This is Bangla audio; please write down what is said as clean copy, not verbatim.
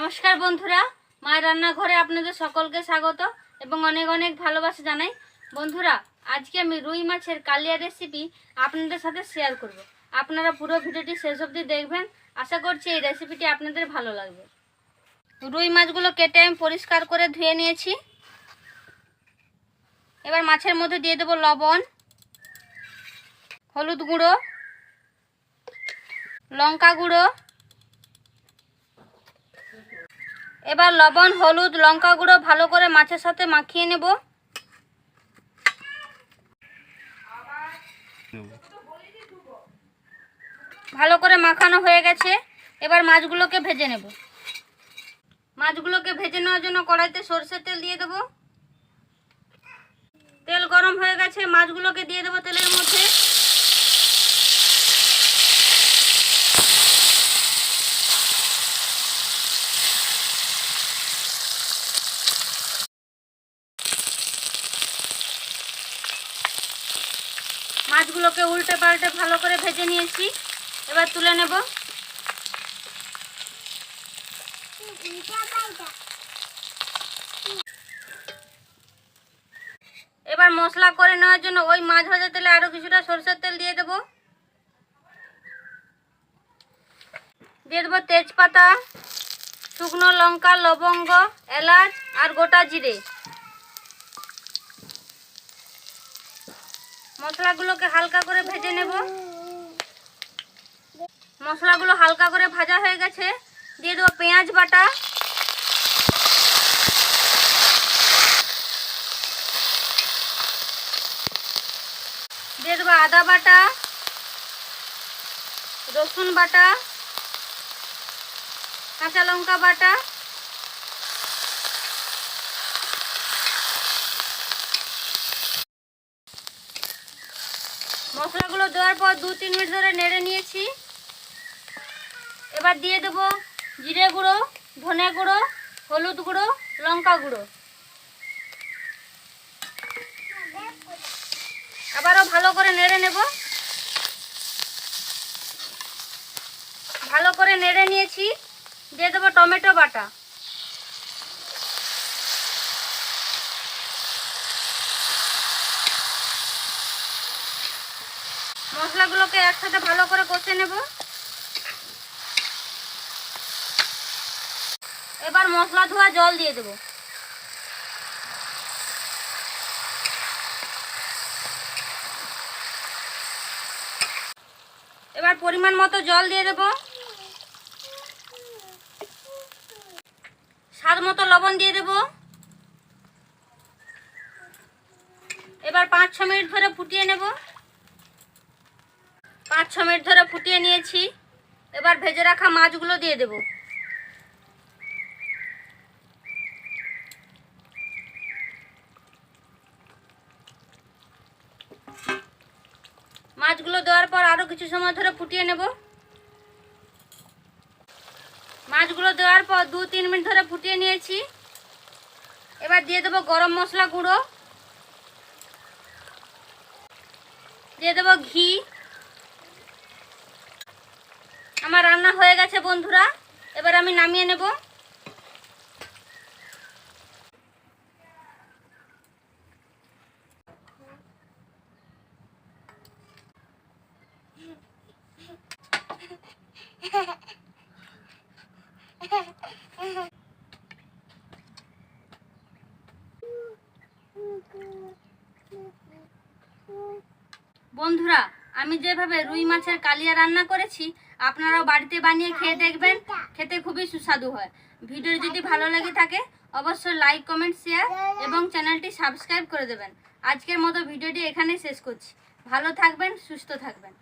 নমস্কার বন্ধুরা, মায়ের রান্নাঘরে আপনাদের সকলকে স্বাগত এবং অনেক অনেক ভালোবাসা জানাই। বন্ধুরা, আজকে আমি রুই মাছের কালিয়া রেসিপি আপনাদের সাথে শেয়ার করব। আপনারা পুরো ভিডিওটি শেষ অবধি দেখবেন। আশা করছি এই রেসিপিটি আপনাদের ভালো লাগবে। রুই মাছগুলো কেটে আমি পরিষ্কার করে ধুয়ে নিয়েছি। এবার মাছের মধ্যে দিয়ে দেব লবণ, হলুদ গুঁড়ো, লঙ্কা গুঁড়ো। এবার লবণ, হলুদ, লঙ্কা গুঁড়ো ভালো করে মাছের সাথে মাখিয়ে নেব। ভালো করে মাখানো হয়ে গেছে। এবার মাছগুলোকে ভেজে নেব। মাছগুলোকে ভেজে নেওয়ার জন্য কড়াইতে সরষের তেল দিয়ে দেব। তেল গরম হয়ে গেছে, মাছগুলোকে দিয়ে দেব তেলের মধ্যে। মাছগুলোকে উল্টে পাল্টে ভালো করে ভেজে নিয়েছি। এবার তুলে নেব। এবার মশলা করে নেওয়ার জন্য ওই মাছ ভাজা তেলে আরো কিছুটা সরষের তেল দিয়ে দেব। দিয়ে দেবো তেজপাতা, শুকনো লঙ্কা, লবঙ্গ, এলাচ আর গোটা জিরে। মশলাগুলোকে হালকা করে ভেজে নেব। মশলাগুলো হালকা করে ভাজা হয়ে গেছে। দিয়ে দেবো পেঁয়াজ বাটা, দিয়ে দেবো আদা বাটা, রসুন বাটা, কাঁচা লঙ্কা বাটা। মশলাগুলো দেওয়ার পর 2-3 মিনিট ধরে নেড়ে নিয়েছি। এবার দিয়ে দেবো জিরে গুঁড়ো, ধনে গুঁড়ো, হলুদ গুঁড়ো, লঙ্কা গুঁড়ো। আবারও ভালো করে নেড়ে নেব। ভালো করে নেড়ে নিয়েছি। দিয়ে দেবো টমেটো বাটা। মশলাগুলোকে একসাথে ভালো করে কষে নেব। এবার মশলা ধোয়া জল দিয়ে দেব। এবার পরিমাণ মতো জল দিয়ে দেব। স্বাদ মতো লবণ দিয়ে দেব। এবার 5-6 মিনিট ধরে ফুটিয়ে নেব। 5-6 মিনিট ধরে ফুটিয়ে নিয়েছি। এবার ভেজে রাখা মাছগুলো দিয়ে দেব। মাছগুলো দেওয়ার পর আরো কিছু সময় ধরে ফুটিয়ে নেব। মাছগুলো দেওয়ার পর 2-3 মিনিট ধরে ফুটিয়ে নিয়েছি। এবার দিয়ে দেবো গরম মশলা গুঁড়ো, দিয়ে দেবো ঘি। আমার রান্না হয়ে গেছে বন্ধুরা। এবার আমি নামিয়ে নেব। বন্ধুরা, আমি যেভাবে রুই মাছের কালিয়া রান্না করেছি আপনারাও বাড়িতে বানিয়ে খেয়ে দেখবেন। খেতে খুবই সুস্বাদু হয়। ভিডিও যদি ভালো লেগে থাকে অবশ্যই লাইক, কমেন্ট, শেয়ার এবং চ্যানেলটি সাবস্ক্রাইব করে দেবেন। আজকের মতো ভিডিওটি এখানেই শেষ করছি। ভালো থাকবেন, সুস্থ থাকবেন।